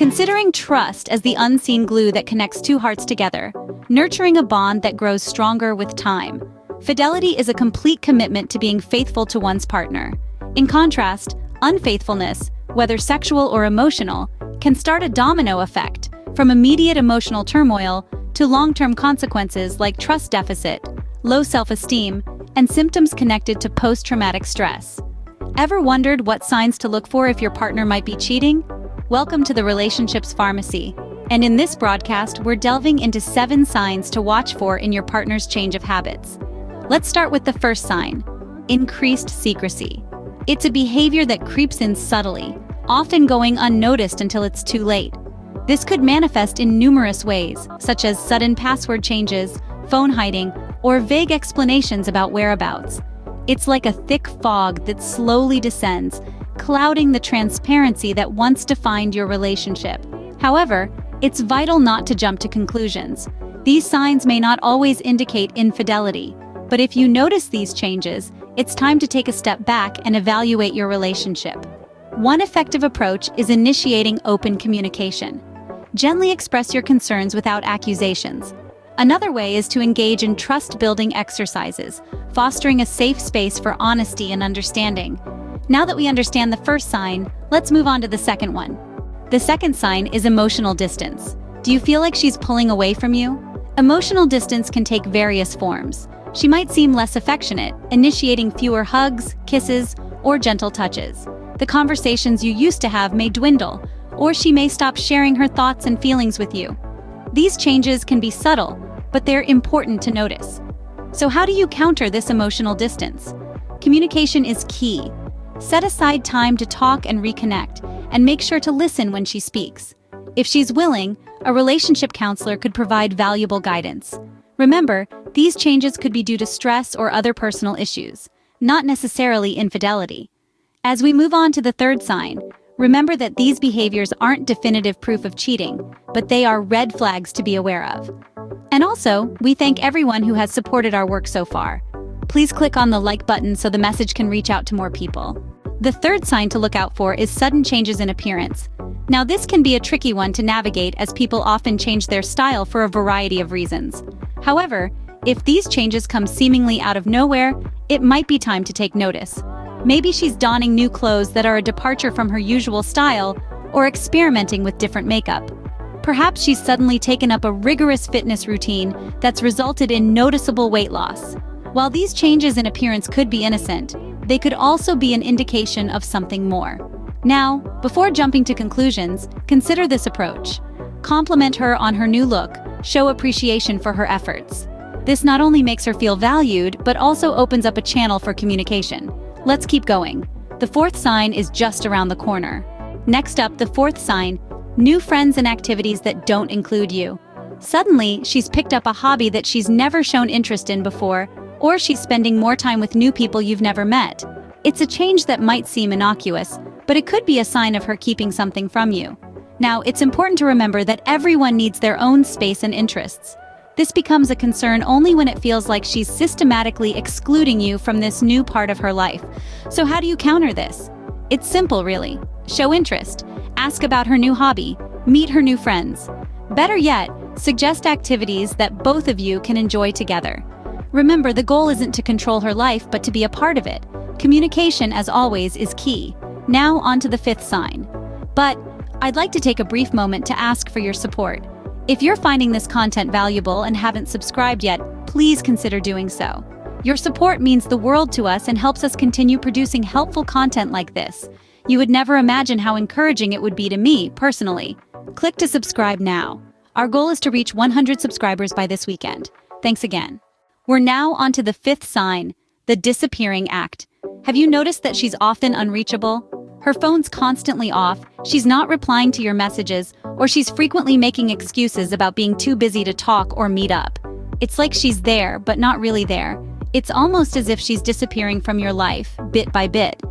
Considering trust as the unseen glue that connects two hearts together, nurturing a bond that grows stronger with time. Fidelity is a complete commitment to being faithful to one's partner. In contrast, unfaithfulness, whether sexual or emotional, can start a domino effect, from immediate emotional turmoil to long-term consequences like trust deficit, low self-esteem, and symptoms connected to post-traumatic stress. Ever wondered what signs to look for if your partner might be cheating? Welcome to the Relationships Pharmacy, and in this broadcast, we're delving into 7 signs to watch for in your partner's change of habits. Let's start with the first sign: increased secrecy. It's a behavior that creeps in subtly, often going unnoticed until it's too late. This could manifest in numerous ways, such as sudden password changes, phone hiding, or vague explanations about whereabouts. It's like a thick fog that slowly descends, clouding the transparency that once defined your relationship. However, it's vital not to jump to conclusions. These signs may not always indicate infidelity, but if you notice these changes, it's time to take a step back and evaluate your relationship. One effective approach is initiating open communication. Gently express your concerns without accusations. Another way is to engage in trust-building exercises, fostering a safe space for honesty and understanding. Now that we understand the first sign, let's move on to the second one. The second sign is emotional distance. Do you feel like she's pulling away from you? Emotional distance can take various forms. She might seem less affectionate, initiating fewer hugs, kisses, or gentle touches. The conversations you used to have may dwindle, or she may stop sharing her thoughts and feelings with you. These changes can be subtle, but they're important to notice. So how do you counter this emotional distance? Communication is key. Set aside time to talk and reconnect, and make sure to listen when she speaks. If she's willing, a relationship counselor could provide valuable guidance. Remember, these changes could be due to stress or other personal issues, not necessarily infidelity. As we move on to the third sign, remember that these behaviors aren't definitive proof of cheating, but they are red flags to be aware of. And also, we thank everyone who has supported our work so far. Please click on the like button so the message can reach out to more people. The third sign to look out for is sudden changes in appearance. Now, this can be a tricky one to navigate as people often change their style for a variety of reasons. However, if these changes come seemingly out of nowhere, it might be time to take notice. Maybe she's donning new clothes that are a departure from her usual style, or experimenting with different makeup. Perhaps she's suddenly taken up a rigorous fitness routine that's resulted in noticeable weight loss. While these changes in appearance could be innocent, they could also be an indication of something more. Now, before jumping to conclusions, consider this approach. Compliment her on her new look, show appreciation for her efforts. This not only makes her feel valued, but also opens up a channel for communication. Let's keep going. The fourth sign is just around the corner. Next up, the fourth sign: new friends and activities that don't include you. Suddenly, she's picked up a hobby that she's never shown interest in before, or she's spending more time with new people you've never met. It's a change that might seem innocuous, but it could be a sign of her keeping something from you. Now, it's important to remember that everyone needs their own space and interests. This becomes a concern only when it feels like she's systematically excluding you from this new part of her life. So how do you counter this? It's simple, really. Show interest, ask about her new hobby, meet her new friends. Better yet, suggest activities that both of you can enjoy together. Remember, the goal isn't to control her life, but to be a part of it. Communication, as always, is key. Now on to the fifth sign. But I'd like to take a brief moment to ask for your support. If you're finding this content valuable and haven't subscribed yet, please consider doing so. Your support means the world to us and helps us continue producing helpful content like this. You would never imagine how encouraging it would be to me, personally. Click to subscribe now. Our goal is to reach 100 subscribers by this weekend. Thanks again. We're now on to the fifth sign, the disappearing act. Have you noticed that she's often unreachable? Her phone's constantly off, she's not replying to your messages, or she's frequently making excuses about being too busy to talk or meet up. It's like she's there, but not really there. It's almost as if she's disappearing from your life, bit by bit.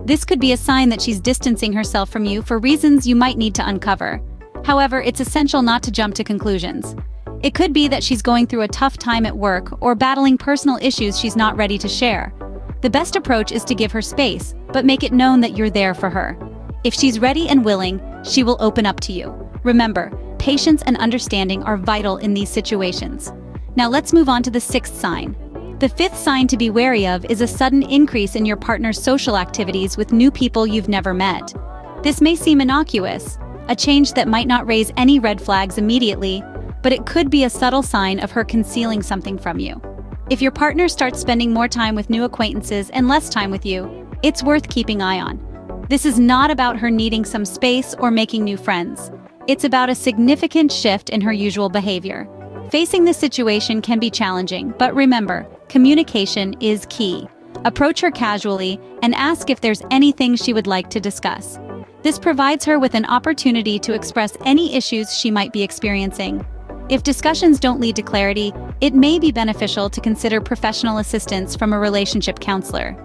This could be a sign that she's distancing herself from you for reasons you might need to uncover. However, it's essential not to jump to conclusions. It could be that she's going through a tough time at work or battling personal issues she's not ready to share. The best approach is to give her space, but make it known that you're there for her. If she's ready and willing, she will open up to you. Remember, patience and understanding are vital in these situations. Now let's move on to the sixth sign. The fifth sign to be wary of is a sudden increase in your partner's social activities with new people you've never met. This may seem innocuous, a change that might not raise any red flags immediately, but it could be a subtle sign of her concealing something from you. If your partner starts spending more time with new acquaintances and less time with you, it's worth keeping an eye on. This is not about her needing some space or making new friends. It's about a significant shift in her usual behavior. Facing this situation can be challenging, but remember, communication is key. Approach her casually and ask if there's anything she would like to discuss. This provides her with an opportunity to express any issues she might be experiencing. If discussions don't lead to clarity, it may be beneficial to consider professional assistance from a relationship counselor.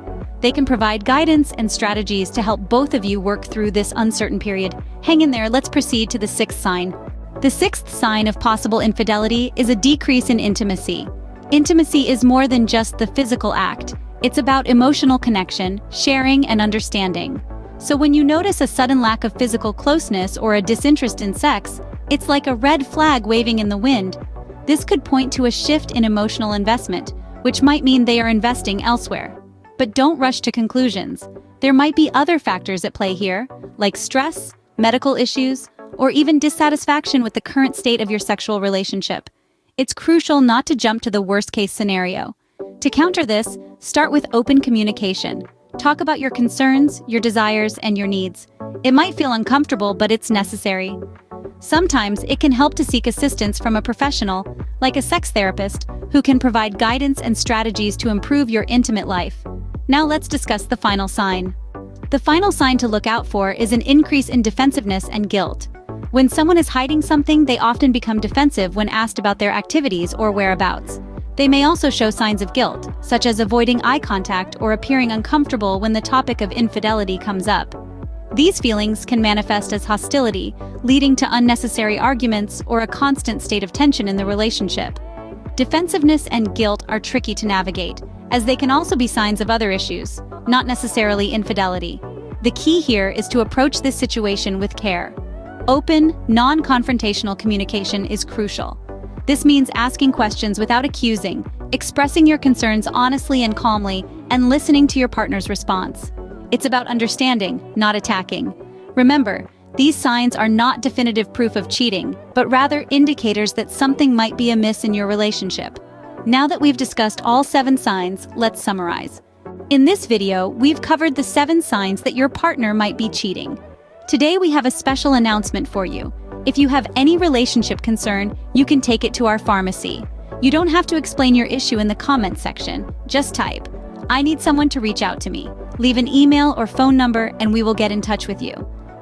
They can provide guidance and strategies to help both of you work through this uncertain period. Hang in there, let's proceed to the sixth sign. The sixth sign of possible infidelity is a decrease in intimacy. Intimacy is more than just the physical act. It's about emotional connection, sharing, and understanding. So when you notice a sudden lack of physical closeness or a disinterest in sex, it's like a red flag waving in the wind. This could point to a shift in emotional investment, which might mean they are investing elsewhere. But don't rush to conclusions. There might be other factors at play here, like stress, medical issues, or even dissatisfaction with the current state of your sexual relationship. It's crucial not to jump to the worst-case scenario. To counter this, start with open communication. Talk about your concerns, your desires, and your needs. It might feel uncomfortable, but it's necessary. Sometimes it can help to seek assistance from a professional, like a sex therapist, who can provide guidance and strategies to improve your intimate life. Now let's discuss the final sign. The final sign to look out for is an increase in defensiveness and guilt. When someone is hiding something, they often become defensive when asked about their activities or whereabouts. They may also show signs of guilt, such as avoiding eye contact or appearing uncomfortable when the topic of infidelity comes up. These feelings can manifest as hostility, leading to unnecessary arguments or a constant state of tension in the relationship. Defensiveness and guilt are tricky to navigate, as they can also be signs of other issues, not necessarily infidelity. The key here is to approach this situation with care. Open, non-confrontational communication is crucial. This means asking questions without accusing, expressing your concerns honestly and calmly, and listening to your partner's response. It's about understanding, not attacking. Remember, these signs are not definitive proof of cheating, but rather indicators that something might be amiss in your relationship. Now that we've discussed all 7 signs, let's summarize. In this video, we've covered the 7 signs that your partner might be cheating. Today we have a special announcement for you. If you have any relationship concern, you can take it to our pharmacy. You don't have to explain your issue in the comments section. Just type, "I need someone to reach out to me." Leave an email or phone number and we will get in touch with you.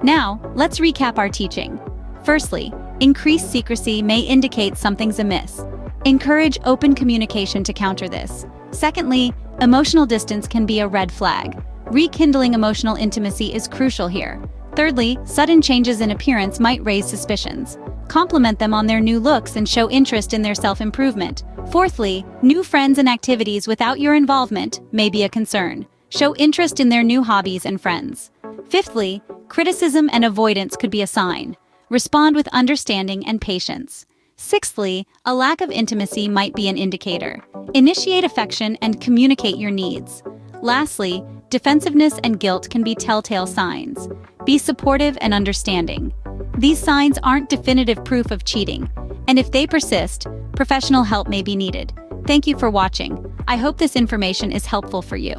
Now, let's recap our teaching. Firstly, increased secrecy may indicate something's amiss. Encourage open communication to counter this. Secondly, emotional distance can be a red flag. Rekindling emotional intimacy is crucial here. Thirdly, sudden changes in appearance might raise suspicions. Compliment them on their new looks and show interest in their self-improvement. Fourthly, new friends and activities without your involvement may be a concern. Show interest in their new hobbies and friends. Fifthly, criticism and avoidance could be a sign. Respond with understanding and patience. Sixthly, a lack of intimacy might be an indicator. Initiate affection and communicate your needs. Lastly, defensiveness and guilt can be telltale signs. Be supportive and understanding. These signs aren't definitive proof of cheating, and if they persist, professional help may be needed. Thank you for watching. I hope this information is helpful for you.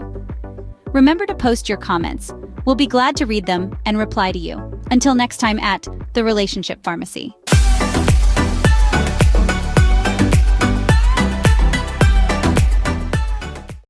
Remember to post your comments. We'll be glad to read them and reply to you. Until next time at The Relationship Pharmacy.